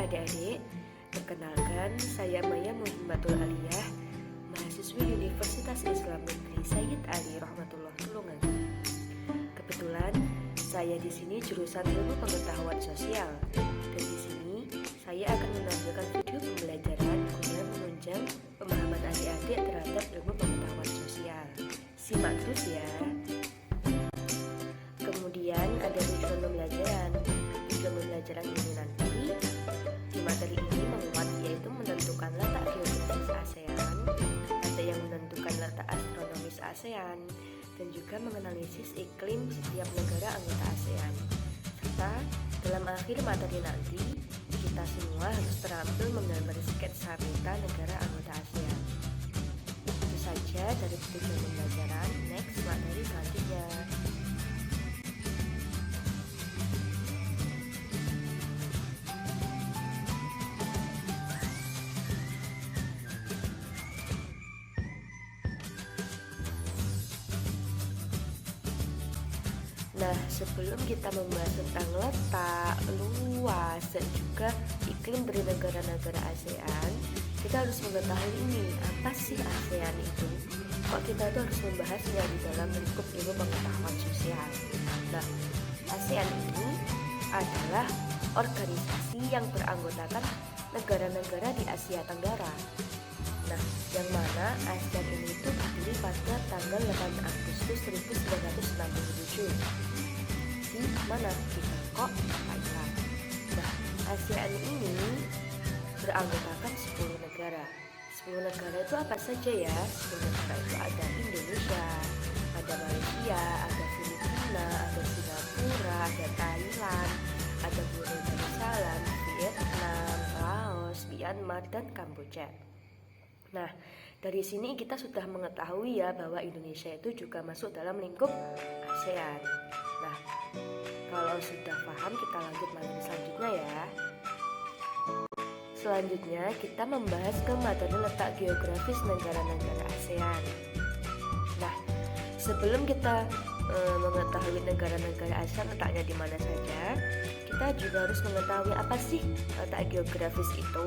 adik-adik, perkenalkan saya Maya Muhammadul Aliyah, mahasiswi Universitas Islam Negeri Sayyid Ali Rahmatullah Tulungan. Kebetulan saya di sini jurusan Ilmu Pengetahuan Sosial, dan di sini saya akan menampilkan video pembelajaran guna menunjang pemahaman adik-adik terhadap ilmu pengetahuan sosial. Simak terus ya. Kemudian ada tujuan pembelajaran. Tujuan pembelajaran ini nanti di materi ini menguat, yaitu menentukan letak geografis ASEAN, ada yang menentukan letak astronomis ASEAN, dan juga menganalisis iklim setiap negara anggota ASEAN. Serta dalam akhir materi nanti kita semua harus terampil menggambar sketsa peta negara anggota ASEAN. Itu saja dari tujuan pembelajaran. Next, materi selanjutnya. Nah, sebelum kita membahas tentang letak, luas, dan juga iklim dari negara-negara ASEAN, kita harus mengetahui ini, apa sih ASEAN itu? Kok kita tuh harus membahasnya di dalam lingkup ilmu pengetahuan sosial? Nah, ASEAN ini adalah organisasi yang beranggotakan negara-negara di Asia Tenggara. Nah, yang mana ASEAN ini itu berdiri pada tanggal 8 Agustus 1967 di mana? Di Bangkok, Thailand. Nah, ASEAN ini beranggotakan 10 negara. 10 negara itu apa saja ya? 10 negara itu ada Indonesia, ada Malaysia, ada Filipina, ada Singapura, ada Thailand, ada Brunei Darussalam, Vietnam, Laos, Myanmar, dan Kamboja. Nah, dari sini kita sudah mengetahui ya bahwa Indonesia itu juga masuk dalam lingkup ASEAN. Nah, kalau sudah paham, kita lanjut materi selanjutnya ya. Selanjutnya kita membahas ke materi letak geografis negara-negara ASEAN. Nah, sebelum kita mengetahui negara-negara ASEAN letaknya di mana saja, kita juga harus mengetahui apa sih letak geografis itu.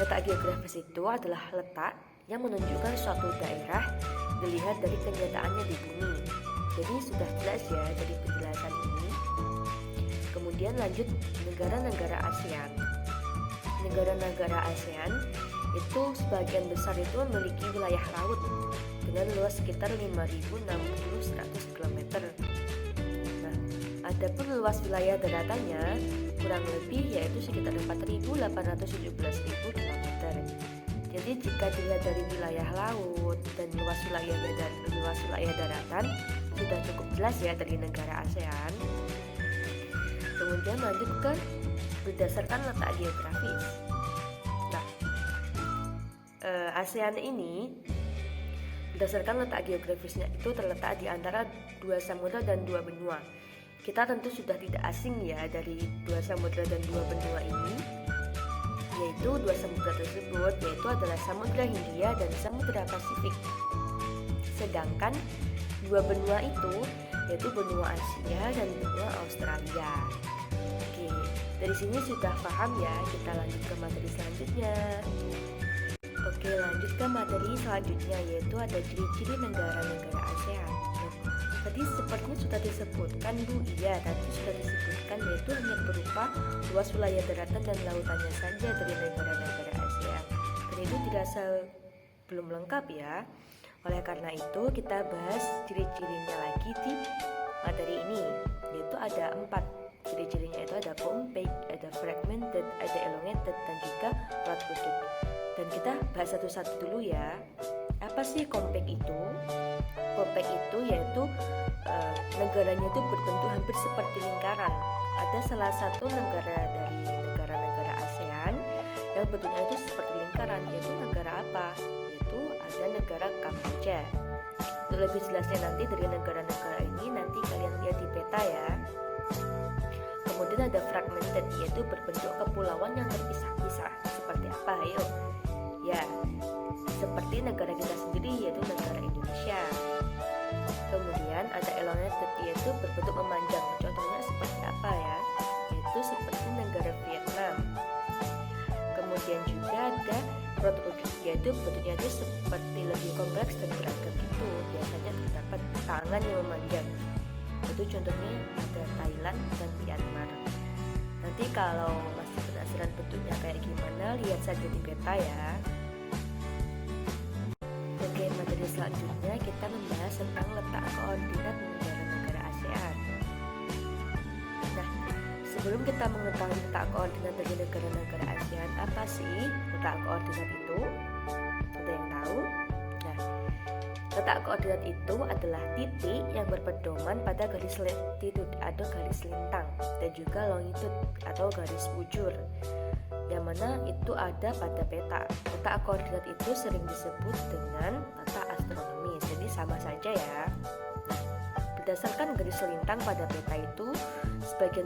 Letak geografis itu adalah letak yang menunjukkan suatu daerah dilihat dari kenyataannya di bumi. Jadi sudah jelas ya dari penjelasan ini. Kemudian lanjut negara-negara ASEAN. Negara-negara ASEAN itu sebagian besar itu memiliki wilayah laut dengan luas sekitar 5.060-100 km. Nah, adapun luas wilayah daratannya kurang lebih yaitu sekitar 4.817.000 km. Jadi jika dilihat dari wilayah laut dan luas wilayah daratan sudah cukup jelas ya dari negara ASEAN. Kemudian lanjut ke berdasarkan letak geografis. Nah, ASEAN ini berdasarkan letak geografisnya itu terletak di antara 2 samudra dan 2 benua. Kita tentu sudah tidak asing ya dari 2 samudra dan 2 benua ini, yaitu 2 samudra tersebut yaitu adalah Samudra Hindia dan Samudra Pasifik. Sedangkan 2 benua itu yaitu benua Asia dan benua Australia. Oke, dari sini sudah paham ya, kita lanjut ke materi selanjutnya. Oke, lanjut ke materi selanjutnya yaitu ada ciri-ciri negara-negara ASEAN. Tadi sepertinya sudah disebutkan Bu, iya tadi sudah disebutkan yaitu hanya berupa luas wilayah daratan dan lautannya saja dari negara-negara ASEAN. Dan itu dirasa belum lengkap ya. Oleh karena itu kita bahas ciri-cirinya lagi di materi ini, yaitu ada 4. Ciri-cirinya itu ada compact, ada fragmented, ada elongated, dan juga flat-footed. Dan kita bahas satu-satu dulu ya. Apa sih compact itu? Compact itu yaitu negaranya itu berbentuk hampir seperti lingkaran. Ada salah satu negara dari negara-negara ASEAN yang bentuknya itu seperti lingkaran, yaitu negara apa? Yaitu ada negara Kamboja. Untuk lebih jelasnya nanti dari negara-negara ini nanti kalian lihat di peta ya. Kemudian ada fragmented, yaitu berbentuk kepulauan yang terpisah-pisah. Seperti apa? Ayo. Ya, seperti negara kita sendiri yaitu negara Indonesia. Kemudian ada elongated, yaitu berbentuk memanjang. Contohnya seperti apa ya? Yaitu seperti negara Vietnam yaitu bentuknya itu seperti lebih kompleks dan beragam gitu. Biasanya terdapat tangan yang memanjang. Itu contohnya ada Thailand dan Myanmar. Nanti kalau masih penasaran bentuknya kayak gimana, lihat saja di peta ya. Oke, materi selanjutnya kita membahas tentang letak koordinat negara-negara ASEAN. Nah, sebelum kita mengetahui letak koordinat dari negara-negara ASEAN, apa sih letak koordinat itu? Ada yang tahu? Nah, letak koordinat itu adalah titik yang berpedoman pada garis latitude atau garis lintang dan juga longitude atau garis bujur, yang mana itu ada pada peta. Letak koordinat itu sering disebut dengan letak astronomis, jadi sama saja ya. Berdasarkan garis lintang pada peta itu, sebagian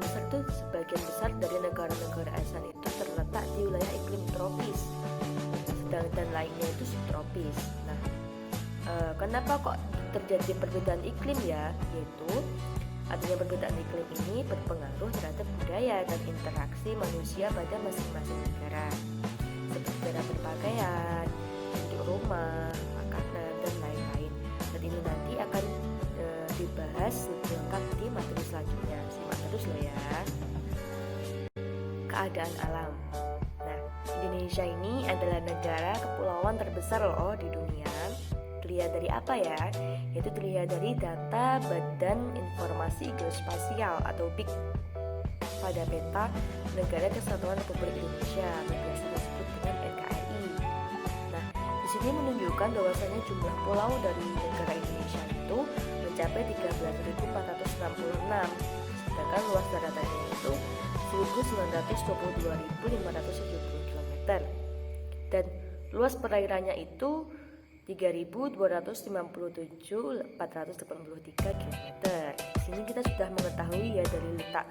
besar dari negara-negara ASEAN itu terletak di wilayah iklim tropis, sedangkan lainnya itu subtropis. Nah, kenapa kok terjadi perbedaan iklim ya? Yaitu adanya perbedaan iklim ini berpengaruh terhadap budaya dan interaksi manusia pada masing-masing negara, seperti cara berpakaian, bentuk rumah, makanan, dan lain-lain. Dan ini nanti akan dibahas lebih lengkap di materi selanjutnya. Simak terus loh ya. Keadaan alam. Nah, Indonesia ini adalah negara kepulauan terbesar loh di dunia. Terlihat dari apa ya? Yaitu terlihat dari data Badan Informasi Geospasial atau BIG pada peta Negara Kesatuan Republik Indonesia atau biasa disebut dengan NKRI. Nah, di sini menunjukkan bahwasanya jumlah pulau dari negara Indonesia itu mencapai 13.466, sedangkan luas daratannya itu 1922.570 km dan luas perairannya itu 3.257.483 km. Di sini kita sudah mengetahui ya dari letak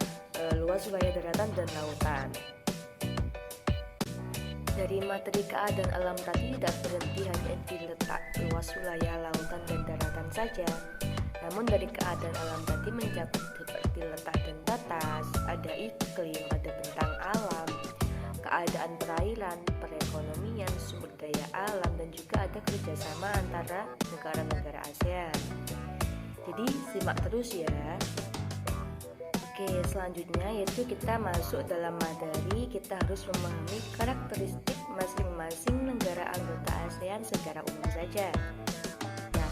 luas wilayah daratan dan lautan. Dari materi keadaan alam tadi tidak berhenti hanya di letak luas wilayah lautan dan daratan saja. Namun dari keadaan alam tadi mencakup seperti letak dan batas, ada iklim, ada bentang alam, keadaan perairan, perekonomian, sumber daya alam, dan juga ada kerjasama antara negara-negara ASEAN. Jadi simak terus ya. Oke, selanjutnya yaitu kita masuk dalam materi. Kita harus memahami karakteristik masing-masing negara anggota ASEAN secara umum saja. Nah,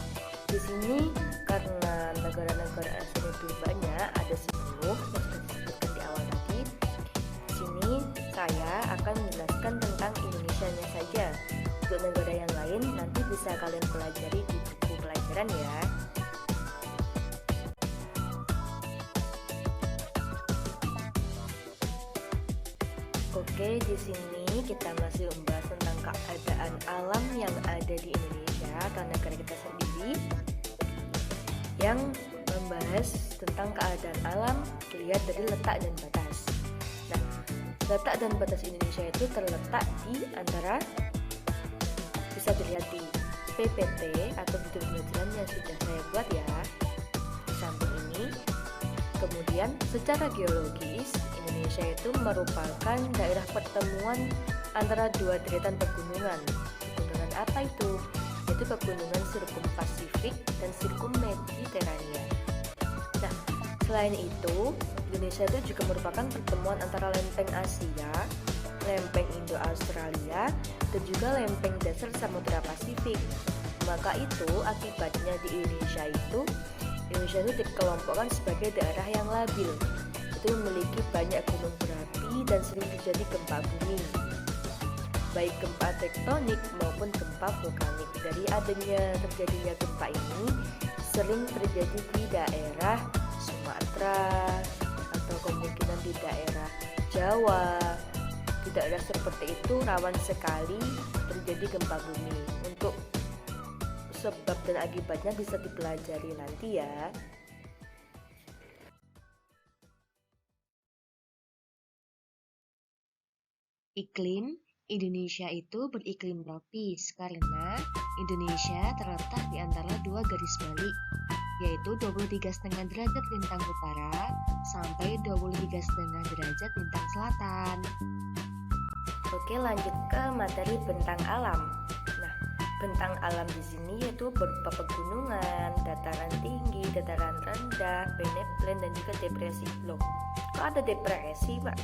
di sini karena negara-negara ASEAN itu banyak, ada 10 yang sudah disebutkan di awal tadi. Di sini saya akan menjelaskan tentang Indonesianya saja. Untuk negara yang lain nanti bisa kalian pelajari di buku pelajaran ya. Oke, di sini kita masih membahas tentang keadaan alam yang ada di Indonesia atau negara kita sendiri, yang membahas tentang keadaan alam dilihat dari letak dan batas. Nah, letak dan batas Indonesia itu terletak di antara, bisa dilihat di PPT atau buku pelajaran yang sudah saya buat ya di samping ini. Kemudian secara geologis Indonesia itu merupakan daerah pertemuan antara dua deretan pegunungan. Pegunungan apa itu? Yaitu pegunungan Sirkum Pasifik dan Sirkum Mediterania. Nah, selain itu, Indonesia itu juga merupakan pertemuan antara lempeng Asia, lempeng Indo-Australia, dan juga lempeng dasar Samudra Pasifik. Maka itu akibatnya di Indonesia itu dikelompokkan sebagai daerah yang labil. Itu memiliki banyak gunung berapi dan sering terjadi gempa bumi, baik gempa tektonik maupun gempa vulkanik. Dari terjadinya gempa ini sering terjadi di daerah Sumatera atau kemungkinan di daerah Jawa. Di daerah seperti itu rawan sekali terjadi gempa bumi. Untuk sebab dan akibatnya bisa dipelajari nanti ya. Iklim Indonesia itu beriklim tropis karena Indonesia terletak di antara dua garis balik, yaitu 23,5 derajat lintang utara sampai 23,5 derajat lintang selatan. Oke, lanjut ke materi bentang alam. Nah, bentang alam di sini yaitu berupa pegunungan, dataran tinggi, dataran rendah, peneplain, dan juga depresi. Loh, kok ada depresi, Pak?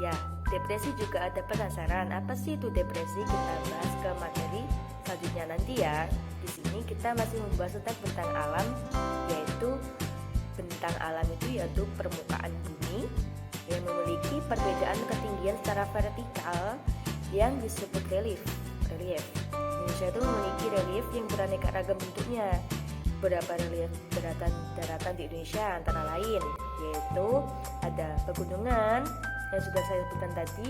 Ya, depresi juga ada. Penasaran apa sih itu depresi? Kita bahas ke materi selanjutnya nanti ya. Di sini kita masih membahas tentang bentang alam, yaitu bentang alam itu yaitu permukaan bumi yang memiliki perbedaan ketinggian secara vertikal yang disebut relief. Indonesia itu memiliki relief yang beraneka ragam bentuknya. Beberapa relief daratan di Indonesia antara lain yaitu ada pegunungan yang sudah saya sebutkan tadi,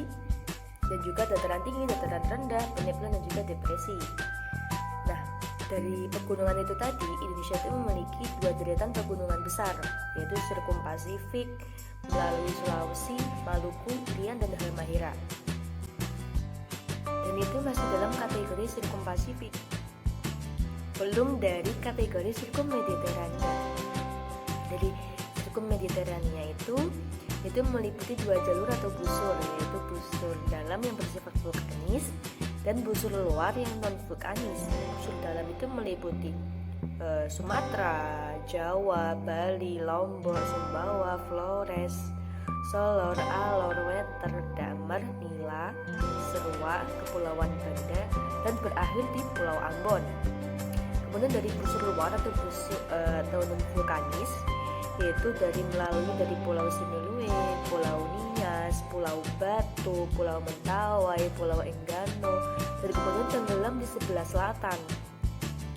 dan juga dataran tinggi, dataran rendah, peneplain, dan juga depresi. Nah, dari pegunungan itu tadi, Indonesia itu memiliki dua deretan pegunungan besar, yaitu Sirkum Pasifik melalui Sulawesi, Maluku, Irian, dan Halmahera. Dan itu masih dalam kategori Sirkum Pasifik, belum dari kategori Sirkum Mediterania. Dari Sirkum Mediterania itu meliputi dua jalur atau busur, yaitu busur dalam yang bersifat vulkanis dan busur luar yang non vulkanis. Busur dalam itu meliputi Sumatera, Jawa, Bali, Lombok, Sumbawa, Flores, Solor, Alor, Weter, Damar, Nila, Serua, Kepulauan Banda, dan berakhir di Pulau Ambon. Kemudian dari busur luar atau busur non vulkanis yaitu melalui dari Pulau Sinilue, Pulau Nias, Pulau Batu, Pulau Mentawai, Pulau Enggano, dan kemudian tenggelam di sebelah selatan,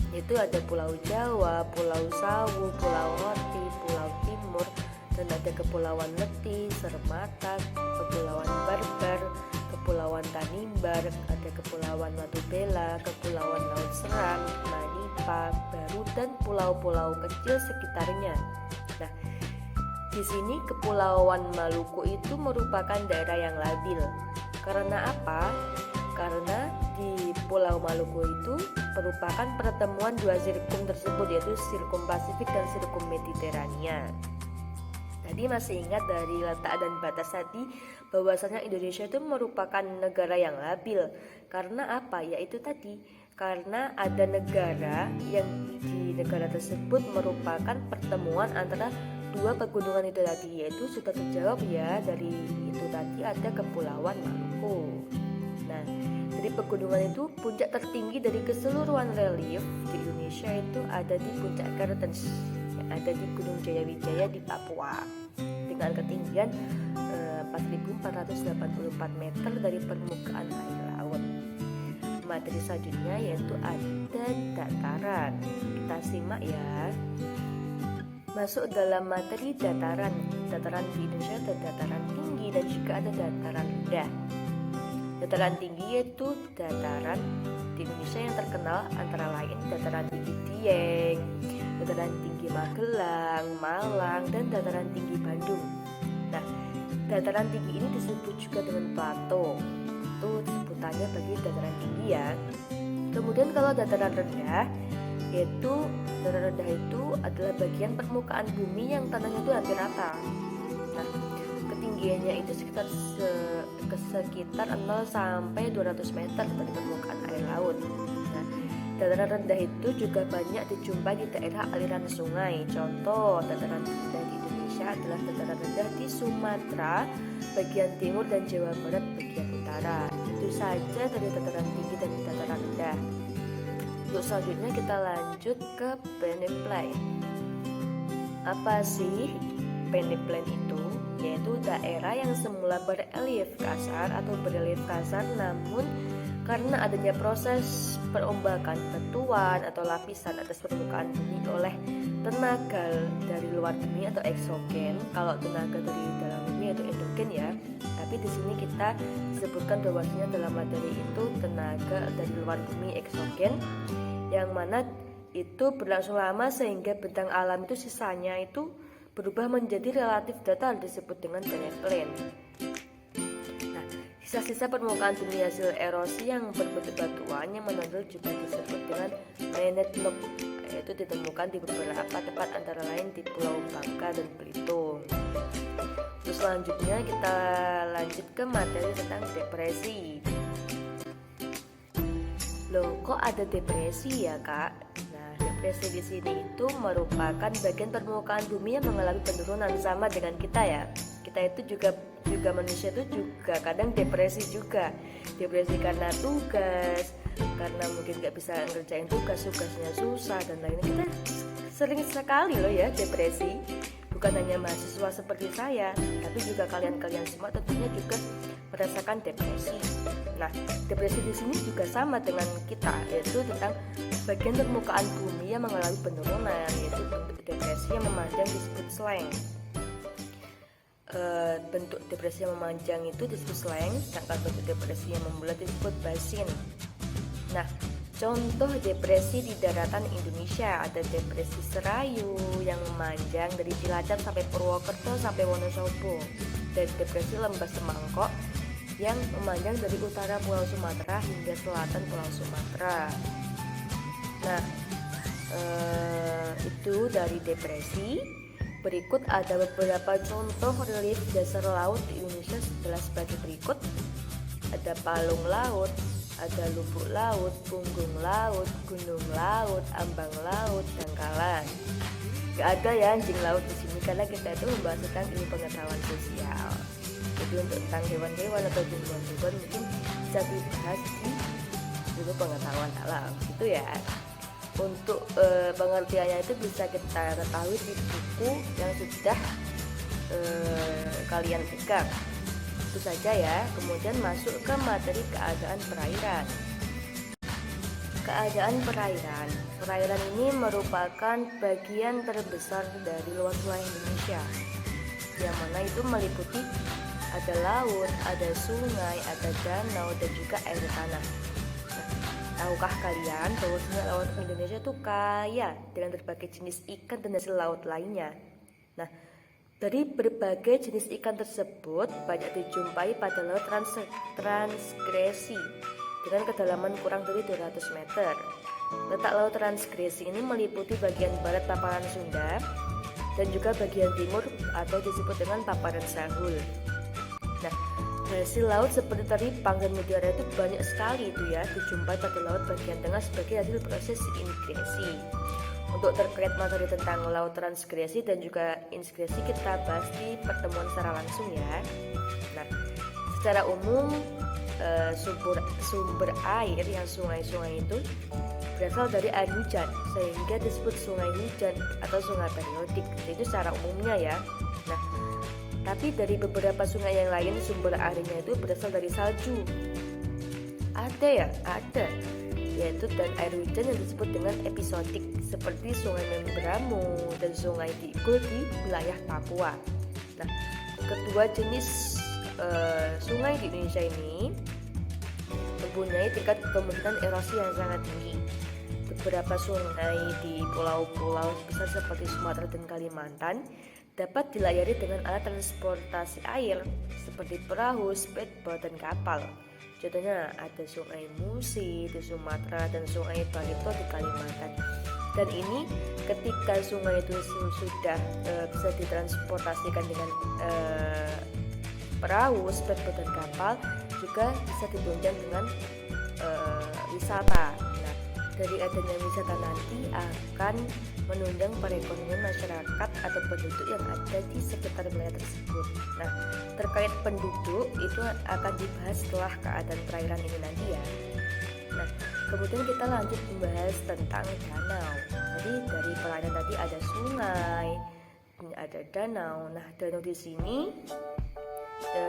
yaitu ada Pulau Jawa, Pulau Sawu, Pulau Roti, Pulau Timur, dan ada Kepulauan Leti, Sermata, Kepulauan Barbar, Kepulauan Tanimbar, ada Kepulauan Watubela, Kepulauan Laut Serang, Manipa, Baru, dan pulau-pulau kecil sekitarnya. Nah, di sini Kepulauan Maluku itu merupakan daerah yang labil. Karena apa? Karena di Pulau Maluku itu merupakan pertemuan dua sirkum tersebut, yaitu Sirkum Pasifik dan Sirkum Mediterania. Tadi masih ingat dari letak dan batas tadi bahwasanya Indonesia itu merupakan negara yang labil. Karena apa? Yaitu tadi karena ada negara yang di negara tersebut merupakan pertemuan antara dua pegunungan itu tadi, yaitu sudah terjawab ya, dari itu tadi ada Kepulauan Maluku. Nah, dari pegunungan itu puncak tertinggi dari keseluruhan relief di Indonesia itu ada di Puncak Kartens yang ada di Gunung Jayawijaya di Papua dengan ketinggian 4.484 meter dari permukaan air laut. Materi selanjutnya yaitu ada dataran. Kita simak ya. Masuk dalam materi dataran. Dataran di Indonesia ada dataran tinggi dan juga ada dataran rendah. Dataran tinggi yaitu dataran di Indonesia yang terkenal antara lain dataran tinggi Dieng, dataran tinggi Magelang, Malang, dan dataran tinggi Bandung. Nah, dataran tinggi ini disebut juga dengan plato. Itu sebutannya bagi dataran tinggi ya. Kemudian kalau dataran rendah itu adalah bagian permukaan bumi yang tanahnya itu hampir rata. Nah, ketinggiannya itu sekitar 0 sampai 200 meter dari permukaan air laut. Nah, dataran rendah itu juga banyak dijumpai di daerah aliran sungai. Contoh dataran rendah di Indonesia adalah dataran rendah di Sumatera bagian timur dan Jawa Barat bagian utara. Itu saja dari dataran tinggi dan dataran rendah. Untuk selanjutnya kita lanjut ke peneplain. Apa sih peneplain itu? Yaitu daerah yang semula berelief kasar atau berelief kasar, namun karena adanya proses perombakan batuan atau lapisan atas permukaan bumi oleh tenaga dari luar bumi atau eksogen. Kalau tenaga dari dalam bumi itu endogen ya. Tapi di sini kita sebutkan bahwasanya dalam materi itu tenaga dari luar bumi eksogen, yang mana itu berlangsung lama sehingga bentang alam itu sisanya itu berubah menjadi relatif datar, disebut dengan peneplain. Nah, sisa-sisa permukaan bumi hasil erosi yang berbentuk batuan yang menonjol juga disebut dengan manetlock, yaitu ditemukan di beberapa tempat antara lain di Pulau Bangka dan Belitung. Untuk selanjutnya kita lanjut ke materi tentang depresi. Loh, kok ada depresi ya, Kak? Nah, depresi di sini itu merupakan bagian permukaan bumi yang mengalami penurunan, sama dengan kita ya. Kita itu juga manusia itu juga kadang depresi juga. Depresi karena tugas, karena mungkin nggak bisa ngerjain tugasnya susah dan lainnya. Kita sering sekali loh ya depresi. Bukan hanya mahasiswa seperti saya, tapi juga kalian semua tentunya juga merasakan depresi. Nah, depresi di sini juga sama dengan kita, yaitu tentang bagian permukaan bumi yang mengalami penurunan, yaitu bentuk depresi yang memanjang disebut slang. Bentuk depresi yang memanjang itu disebut slang, sedangkan bentuk depresi yang membulat disebut basin. Nah, contoh depresi di daratan Indonesia ada depresi Serayu yang memanjang dari Cilacap sampai Purwokerto sampai Wonosobo, dan depresi Lembah Semangkok yang memanjang dari utara Pulau Sumatera hingga selatan Pulau Sumatera. Nah, itu dari depresi. Berikut ada beberapa contoh relief dasar laut di Indonesia sebagai berikut. Ada palung laut, ada lubuk laut, punggung laut, gunung laut, ambang laut, dangkalan. Gak ada ya anjing laut di sini karena kita itu membahas tentang ilmu pengetahuan sosial. Jadi untuk tentang hewan-hewan atau tumbuhan-tumbuhan mungkin bisa dibahas di ilmu pengetahuan alam, gitu ya. Untuk pengertiannya itu bisa kita ketahui di buku yang sudah kalian pegang. Itu saja ya. Kemudian masuk ke materi keadaan perairan. Keadaan perairan. Perairan ini merupakan bagian terbesar dari luas wilayah Indonesia, yang mana itu meliputi ada laut, ada sungai, ada danau, dan juga air tanah. Tahukah kalian bahwa laut Indonesia itu kaya dengan berbagai jenis ikan dan hasil laut lainnya? Nah, dari berbagai jenis ikan tersebut banyak dijumpai pada laut transgresi dengan kedalaman kurang dari 200 meter. Letak laut transgresi ini meliputi bagian barat paparan Sunda dan juga bagian timur atau disebut dengan paparan Sahul. Nah, hasil laut seperti teripang dan mutiara itu banyak sekali itu ya dijumpai pada laut bagian tengah sebagai hasil proses imigrasi. Untuk terkait materi tentang laut transgresi dan juga inskresi kita bahas di pertemuan secara langsung ya. Nah, secara umum sumber air yang sungai-sungai itu berasal dari air hujan sehingga disebut sungai hujan atau sungai periodik. Itu secara umumnya ya. Nah, tapi dari beberapa sungai yang lain sumber airnya itu berasal dari salju. Ada ya? Ada. Yaitu dan air hujan yang disebut dengan episodik seperti sungai Membramo dan sungai Digul di wilayah Papua. Nah, kedua jenis sungai di Indonesia ini mempunyai tingkat kemungkinan erosi yang sangat tinggi. Beberapa sungai di pulau-pulau besar seperti Sumatera dan Kalimantan dapat dilayari dengan alat transportasi air seperti perahu, speedboat, dan kapal. Contohnya ada sungai Musi di Sumatera dan sungai Barito di Kalimantan. Dan ini ketika sungai itu sudah bisa ditransportasikan dengan perahu, speedboat, dan kapal, juga bisa ditunjang dengan wisata. Nah, dari adanya wisata nanti akan menunjang perekonomian masyarakat atau penduduk yang ada di sekitar wilayah tersebut. Nah, terkait penduduk itu akan dibahas setelah keadaan perairan ini nanti ya. Nah, kemudian kita lanjut membahas tentang danau. Jadi dari perairan tadi ada sungai, ada danau. Nah, danau di sini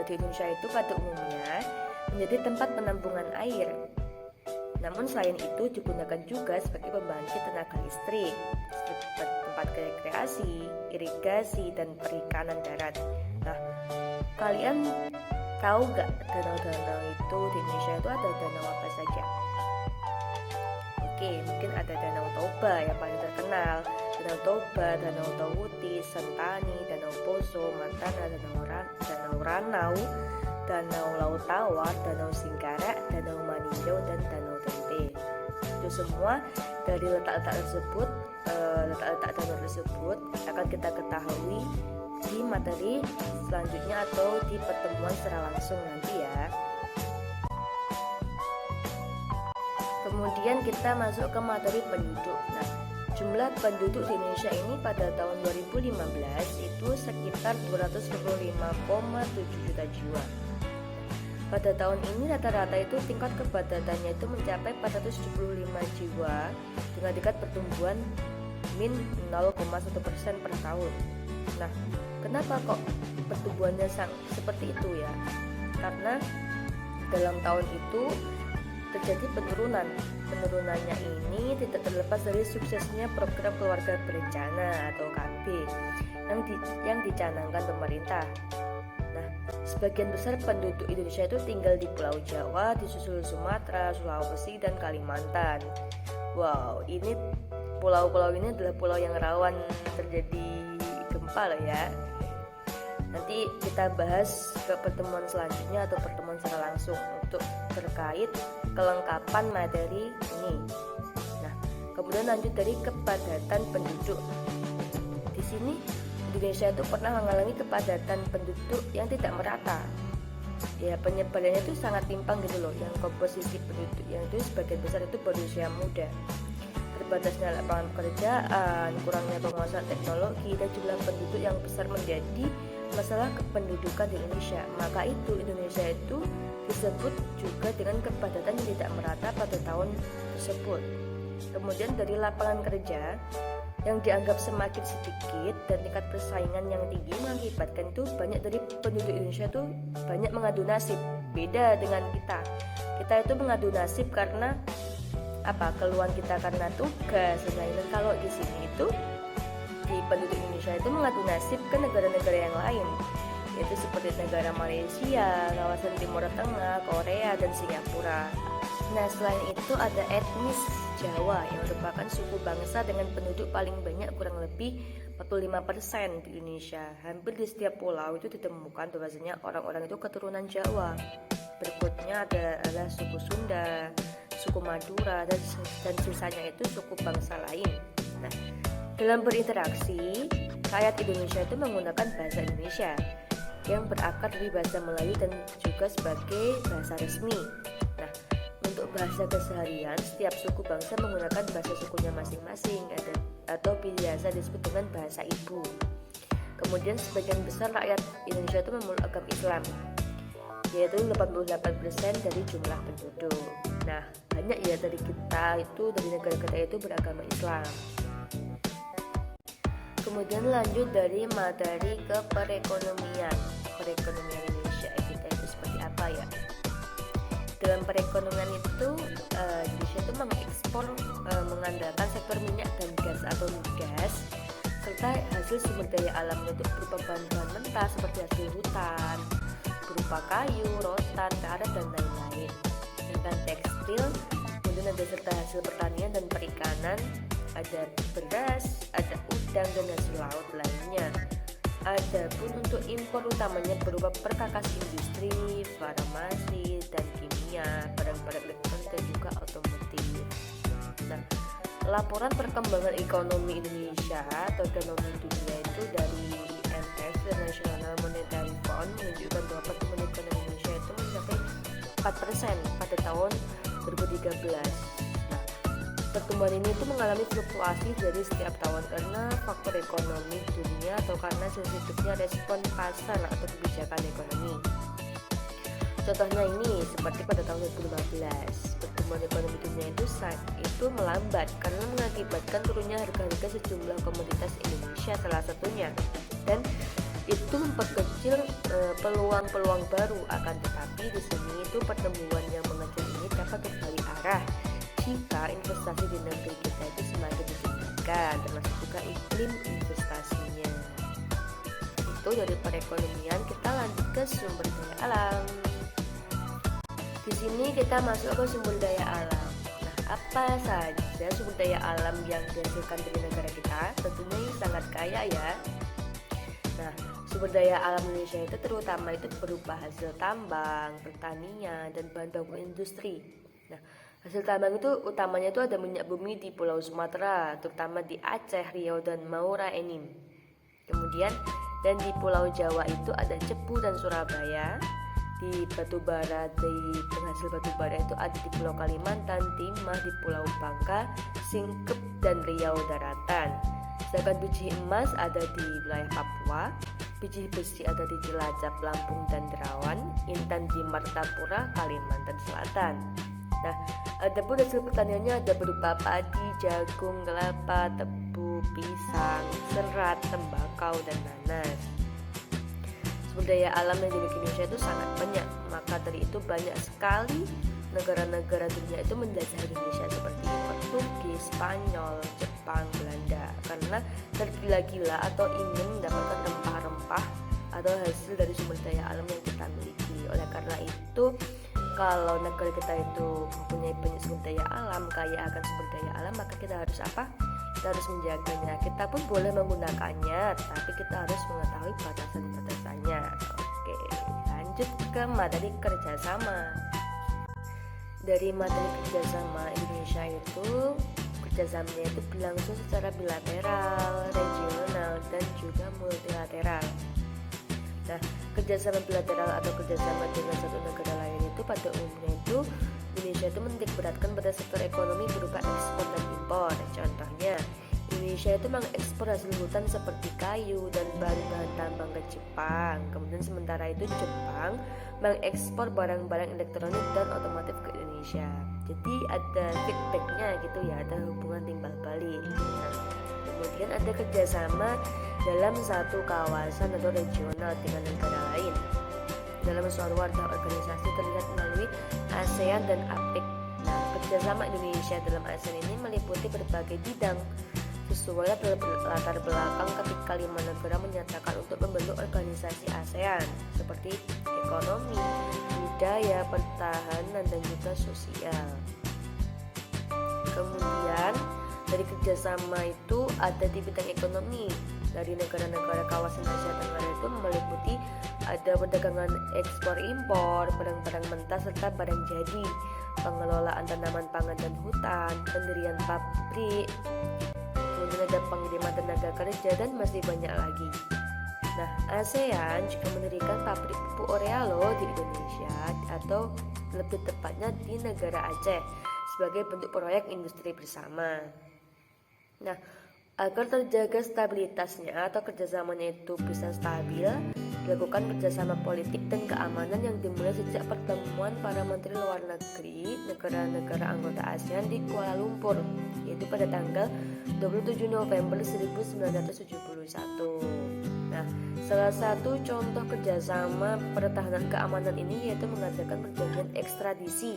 di Indonesia itu pada umumnya menjadi tempat penampungan air. Namun selain itu digunakan juga sebagai pembangkit tenaga listrik, tempat rekreasi, irigasi, dan perikanan darat. Nah, kalian tahu gak danau-danau itu di Indonesia itu ada danau apa saja? Oke, mungkin ada Danau Toba yang paling terkenal. Danau Toba, Danau Tawuti, Sentani, Danau Poso, Mantana, Danau Ranau, Danau Laut Tawar, Danau Singkarak, Danau Maninjau, dan Danau Tempe. Itu semua dari letak-letak danau tersebut akan kita ketahui di materi selanjutnya atau di pertemuan secara langsung nanti ya. Kemudian kita masuk ke materi penduduk. Nah, jumlah penduduk di Indonesia ini pada tahun 2015 itu sekitar 225,7 juta jiwa. Pada tahun ini rata-rata itu tingkat kepadatannya itu mencapai 475 jiwa dengan tingkat pertumbuhan min 0,1% per tahun. Nah, kenapa kok pertumbuhannya seperti itu ya? Karena dalam tahun itu terjadi penurunan. Penurunannya ini tidak terlepas dari suksesnya program keluarga berencana atau KB yang dicanangkan pemerintah. Nah, sebagian besar penduduk Indonesia itu tinggal di Pulau Jawa, disusul Sumatera, Sulawesi, dan Kalimantan. Wow, ini pulau-pulau ini adalah pulau yang rawan terjadi gempa loh ya. Nanti kita bahas ke pertemuan selanjutnya atau pertemuan secara langsung untuk terkait kelengkapan materi ini. Nah, kemudian lanjut dari kepadatan penduduk. Di sini Indonesia itu pernah mengalami kepadatan penduduk yang tidak merata. Ya, penyebarannya itu sangat timpang gitu loh. Yang komposisi penduduk yang itu sebagian besar itu berusia muda. Terbatasnya lapangan pekerjaan, kurangnya penguasaan teknologi, dan jumlah penduduk yang besar menjadi masalah kependudukan di Indonesia. Maka itu Indonesia itu disebut juga dengan kepadatan yang tidak merata pada tahun tersebut. Kemudian dari lapangan kerja yang dianggap semakin sedikit dan tingkat persaingan yang tinggi mengakibatkan itu banyak dari penduduk Indonesia itu banyak mengadu nasib. Beda dengan kita itu mengadu nasib karena keluhan kita karena tugas. Sedangkan kalau di sini itu di penduduk Indonesia itu mengadu nasib ke negara-negara yang lain, yaitu seperti negara Malaysia, kawasan Timur Tengah, Korea, dan Singapura. Nah, selain itu ada etnis Jawa yang merupakan suku bangsa dengan penduduk paling banyak, kurang lebih 45% di Indonesia. Hampir di setiap pulau itu ditemukan bahwasanya orang-orang itu keturunan Jawa. Berikutnya adalah suku Sunda, suku Madura, dan sisanya itu suku bangsa lain. Nah, dalam berinteraksi, rakyat Indonesia itu menggunakan bahasa Indonesia yang berakar dari bahasa Melayu dan juga sebagai bahasa resmi. Nah, untuk bahasa keseharian, setiap suku bangsa menggunakan bahasa sukunya masing-masing atau biasa disebut dengan bahasa ibu. Kemudian sebagian besar rakyat Indonesia itu memeluk agama Islam, yaitu 88% dari jumlah penduduk. Nah, banyak ya dari negara kita itu beragama Islam. Kemudian lanjut dari materi ke perekonomian Indonesia kita itu seperti apa ya? Dalam perekonomian itu Indonesia itu mengekspor mengandalkan sektor minyak dan gas atau migas serta hasil sumber daya alam itu berupa bahan-bahan mentah seperti hasil hutan, berupa kayu, rotan, karet, dan lain-lain. Sedangkan tekstil, kemudian ada serta hasil pertanian dan perikanan, ada beras, ada udang, dan hasil laut lainnya. Adapun untuk impor utamanya berupa perkakas industri, farmasi, dan kimia, barang-barang elektronik, dan juga otomotif. Nah, laporan perkembangan ekonomi Indonesia atau ekonomi dunia itu dari IMF dan National Monetary Fund menunjukkan bahwa pertumbuhan ekonomi Indonesia itu mencapai 4% pada tahun 2013. Pertumbuhan ini itu mengalami fluktuasi dari setiap tahun karena faktor ekonomi dunia atau karena sensitifnya respon pasar atau kebijakan ekonomi. Contohnya ini seperti pada tahun 2015, pertumbuhan ekonomi dunia itu melambat karena mengakibatkan turunnya harga-harga sejumlah komoditas Indonesia salah satunya, dan itu memperkecil peluang-peluang baru. Akan tetapi di sini itu pertumbuhan yang mengecil ini dapat berbalik arah jika investasi di negeri kita itu semakin ditingkatkan, termasuk juga iklim investasinya. Itu dari perekonomian. Kita lanjut ke sumber daya alam. Di sini kita masuk ke sumber daya alam. Nah, apa saja sumber daya alam yang dihasilkan dari negara kita? Tentunya ini sangat kaya ya. Nah, sumber daya alam Indonesia itu terutama itu berupa hasil tambang, pertanian, dan bahan baku industri. Nah, hasil tambang itu utamanya itu ada minyak bumi di Pulau Sumatera, terutama di Aceh, Riau, dan Muara Enim. Kemudian Dan di Pulau Jawa itu ada Cepu dan Surabaya. Di batubara, di penghasil batubara itu ada di Pulau Kalimantan, timah di Pulau Bangka, Singkep dan Riau Daratan. Sedangkan biji emas ada di wilayah Papua, biji besi ada di Cilacap, Lampung dan Derawan, intan di Martapura, Kalimantan Selatan. Nah, adapun hasil pertaniannya ada berupa padi, jagung, kelapa, tebu, pisang, serat, tembakau dan nanas. Sumber daya alam yang dimiliki Indonesia itu sangat banyak, maka dari itu banyak sekali negara-negara dunia itu menjajah Indonesia seperti Portugis, Spanyol, Jepang, Belanda karena tergila-gila atau ingin mendapatkan rempah-rempah atau hasil dari sumber daya alam yang kita miliki. Oleh karena itu, kalau negara kita itu mempunyai banyak sumber daya alam, kaya akan sumber daya alam, maka kita harus apa? Kita harus menjaganya. Kita pun boleh menggunakannya, tapi kita harus mengetahui batasan-batasannya. Oke, lanjut ke materi kerjasama. Dari materi kerjasama, Indonesia itu kerjasamanya itu berlangsung secara bilateral, regional, dan juga multilateral. Nah, kerjasama bilateral atau kerjasama dengan satu negara lain itu pada umumnya itu Indonesia itu menitik beratkan pada sektor ekonomi berupa ekspor dan impor. Contohnya, Indonesia itu mengekspor hasil hutan seperti kayu dan bahan tambang ke Jepang. Kemudian sementara itu Jepang mengekspor barang-barang elektronik dan otomotif ke Indonesia. Jadi ada feedbacknya gitu ya, ada hubungan timbal balik. Nah, kemudian ada kerjasama dalam satu kawasan atau regional dengan negara lain. Dalam suatu wadah organisasi terlihat melalui ASEAN dan APEC. Nah, kerjasama Indonesia dalam ASEAN ini meliputi berbagai bidang sesuai latar belakang ketika 5 negara menyatakan untuk membentuk organisasi ASEAN seperti ekonomi, budaya, pertahanan, dan juga sosial. Kemudian dari kerjasama itu ada di bidang ekonomi. Dari negara-negara kawasan Asia Tenggara itu meliputi ada perdagangan ekspor impor, barang-barang mentah serta barang jadi, pengelolaan tanaman pangan dan hutan, pendirian pabrik, kemudian ada pengiriman tenaga kerja dan masih banyak lagi. Nah, ASEAN juga mendirikan pabrik pupuk Orealo di Indonesia atau lebih tepatnya di negara Aceh sebagai bentuk proyek industri bersama. Nah, agar terjaga stabilitasnya atau kerjasamanya itu bisa stabil, dilakukan kerjasama politik dan keamanan yang dimulai sejak pertemuan para menteri luar negeri negara-negara anggota ASEAN di Kuala Lumpur, yaitu pada tanggal 27 November 1971. Nah, salah satu contoh kerjasama pertahanan keamanan ini yaitu mengadakan perjanjian ekstradisi,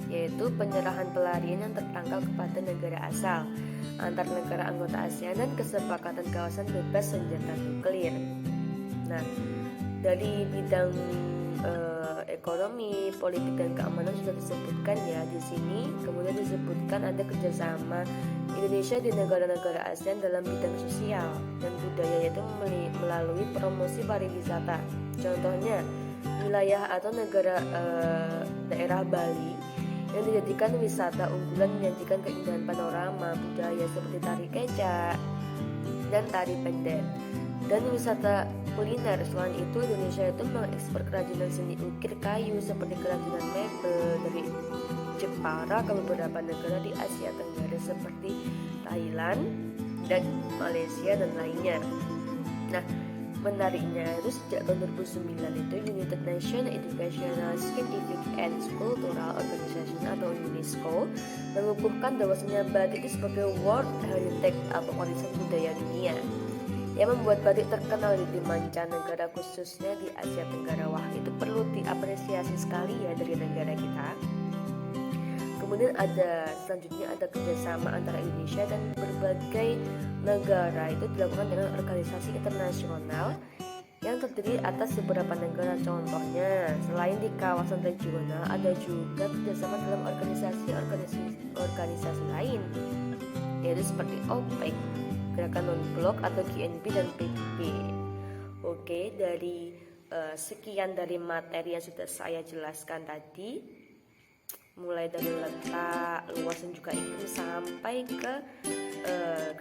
yaitu penyerahan pelarian yang tertangkap kepada negara asal antar negara anggota ASEAN dan kesepakatan kawasan bebas senjata nuklir. Nah, dari bidang ekonomi, politik dan keamanan sudah disebutkan ya di sini. Kemudian disebutkan ada kerjasama Indonesia di negara-negara ASEAN dalam bidang sosial dan budaya, yaitu melalui promosi pariwisata. Contohnya wilayah atau negara daerah Bali yang dijadikan wisata unggulan menyajikan keindahan panorama budaya seperti tari kecak dan tari pendek. Dan wisata kuliner, selain itu Indonesia itu mengekspor kerajinan seni ukir kayu seperti kerajinan mebel dari Jepara ke beberapa negara di Asia Tenggara seperti Thailand dan Malaysia dan lainnya. Nah, menariknya itu sejak tahun 2009 itu United Nations Educational, Scientific and Cultural Organization atau UNESCO mengukuhkan bahwasanya batik itu sebagai World Heritage atau warisan budaya dunia yang membuat batik terkenal di mancanegara khususnya di Asia Tenggara. Wah, itu perlu diapresiasi sekali ya dari negara kita. Kemudian selanjutnya ada kerjasama antara Indonesia dan berbagai negara itu dilakukan dengan organisasi internasional yang terdiri atas beberapa negara. Contohnya, selain di kawasan regional, ada juga kerjasama dalam organisasi lain, yaitu seperti OPEC, Gerakan Non-Blok atau GNP dan PBB. Oke, dari sekian dari materi yang sudah saya jelaskan tadi, mulai dari letak, luas dan juga iklim sampai ke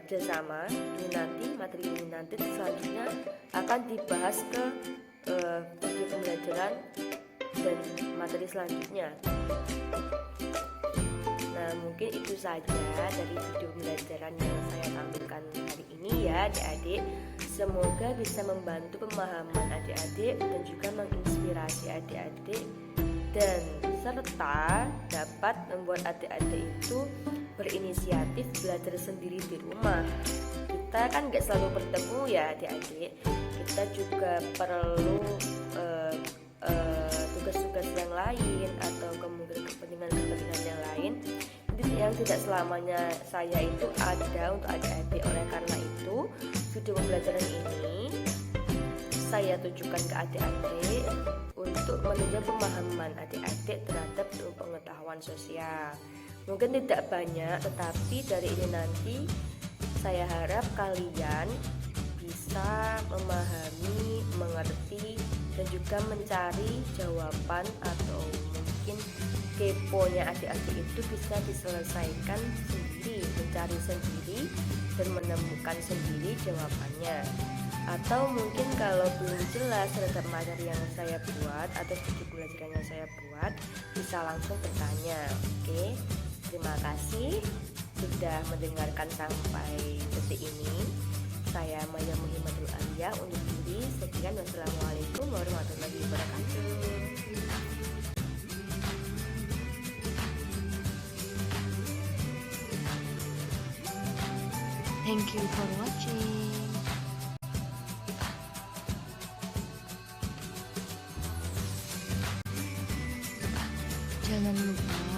kerjasama. Ini nanti materi ini nanti selanjutnya akan dibahas ke video pembelajaran dan materi selanjutnya. Nah, mungkin itu saja dari video pembelajaran yang saya tampilkan hari ini ya adik-adik. Semoga bisa membantu pemahaman adik-adik dan juga menginspirasi adik-adik, dan serta dapat membuat adik-adik itu berinisiatif belajar sendiri di rumah. Kita kan gak selalu bertemu ya adik-adik, kita juga perlu tugas-tugas yang lain atau kemudian kepentingan-kepentingan yang lain yang tidak selamanya saya itu ada untuk adik-adik. Oleh karena itu video pembelajaran ini saya tujukan ke adik-adik untuk menunjang pemahaman adik-adik terhadap pengetahuan sosial. Mungkin tidak banyak, tetapi dari ini nanti saya harap kalian bisa memahami, mengerti, dan juga mencari jawaban atau mungkin keponya adik-adik itu bisa diselesaikan sendiri, mencari sendiri dan menemukan sendiri jawabannya. Atau mungkin kalau belum jelas terhadap materi yang saya buat atau video pembelajaran yang saya buat, bisa langsung bertanya. Oke, terima kasih sudah mendengarkan sampai detik ini. Saya Maya Muhammadul Alia undur diri. Sekian, wassalamualaikum warahmatullahi wabarakatuh. Thank you for watching. Jangan lupa